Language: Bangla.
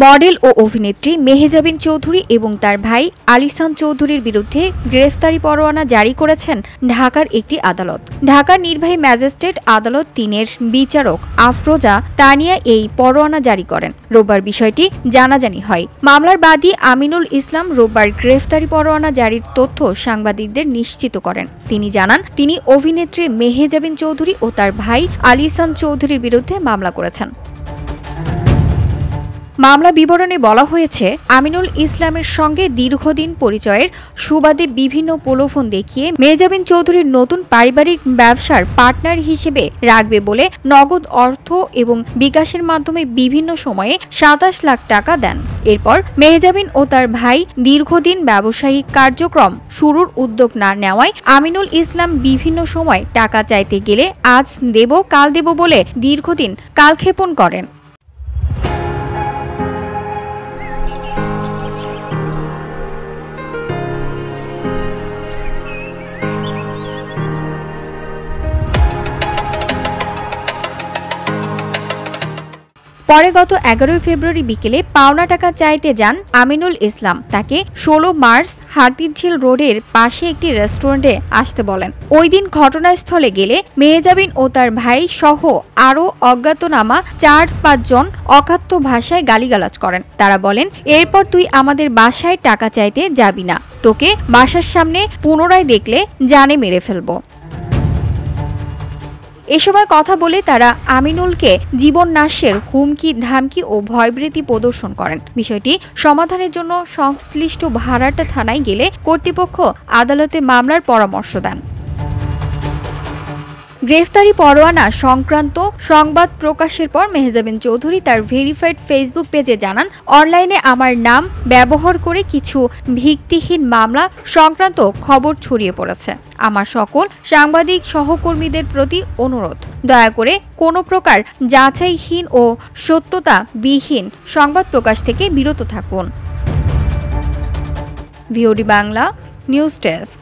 মডেল ও অভিনেত্রী মেহেজাবিন চৌধুরী এবং তার ভাই আলিসান চৌধুরীর বিরুদ্ধে গ্রেফতারি পরোয়ানা জারি করেছেন ঢাকার একটি আদালত। ঢাকার নির্বাহী ম্যাজিস্ট্রেট আদালত ৩-এর বিচারক আফরোজা তানিয়া এই পরোয়ানা জারি করেন। রোববার বিষয়টি জানাজানি হয়। মামলার বাদী আমিনুল ইসলাম রোববার গ্রেফতারি পরোয়ানা জারির তথ্য সাংবাদিকদের নিশ্চিত করেন। তিনি জানান, তিনি অভিনেত্রী মেহেজাবিন চৌধুরী ও তার ভাই আলিসান চৌধুরীর বিরুদ্ধে মামলা করেছেন। মামলা বিবরণে বলা হয়েছে, আমিনুল ইসলামের সঙ্গে দীর্ঘদিন পরিচয়ের সুবাদে বিভিন্ন প্রলোভন দেখিয়ে মেহেজাবিন চৌধুরীর নতুন পারিবারিক ব্যবসার পার্টনার হিসেবে রাখবে বলে নগদ অর্থ এবং বিকাশের মাধ্যমে বিভিন্ন সময়ে ২৭ লাখ টাকা দেন। এরপর মেহেজাবিন ও তার ভাই দীর্ঘদিন ব্যবসায়িক কার্যক্রম শুরুর উদ্যোগ না নেওয়ায় আমিনুল ইসলাম বিভিন্ন সময় টাকা চাইতে গেলে আজ দেব কাল দেব বলে দীর্ঘদিন কালক্ষেপণ করেন। পরে গত ১১ ফেব্রুয়ারি বিকেলে পাওনা টাকা চাইতে যান আমিনুল ইসলাম। তাকে ১৬ মার্চ হাতিরঝিল রোডের পাশে একটি রেস্টুরেন্টে আসতে বলেন। ওই দিন ঘটনাস্থলে গেলে মেহেজাবিন ও তার ভাই সহ আরও অজ্ঞাতনামা ৪-৫ জন অকথ্য ভাষায় গালিগালাজ করেন। তারা বলেন, এরপর তুই আমাদের বাসায় টাকা চাইতে যাবি না, তোকে বাসার সামনে পুনরায় দেখলে জানে মেরে ফেলবো। এ সময় কথা বলে তারা আমিনুলকে জীবন নাশের হুমকি ধামকি ও ভয়ভীতি প্রদর্শন করেন। বিষয়টি সমাধানের জন্য সংশ্লিষ্ট ভাড়াটা থানায় গেলে কর্তৃপক্ষ আদালতে মামলার পরামর্শ দেন। গ্রেফতারি পরোয়ানা সংক্রান্ত সংবাদ প্রকাশের পর মেহেজাবিন চৌধুরী তার ভেরিফাইড ফেসবুক পেজে জানান, অনলাইনে আমার নাম ব্যবহার করে কিছু ভিত্তিহীন মামলা সংক্রান্ত খবর ছড়িয়ে পড়েছে। আমার সকল সাংবাদিক সহকর্মীদের প্রতি অনুরোধ, দয়া করে কোনো প্রকার যাচাইহীন ও সত্যতাবিহীন সংবাদ প্রকাশ থেকে বিরত থাকুন। VOD Bangla news desk.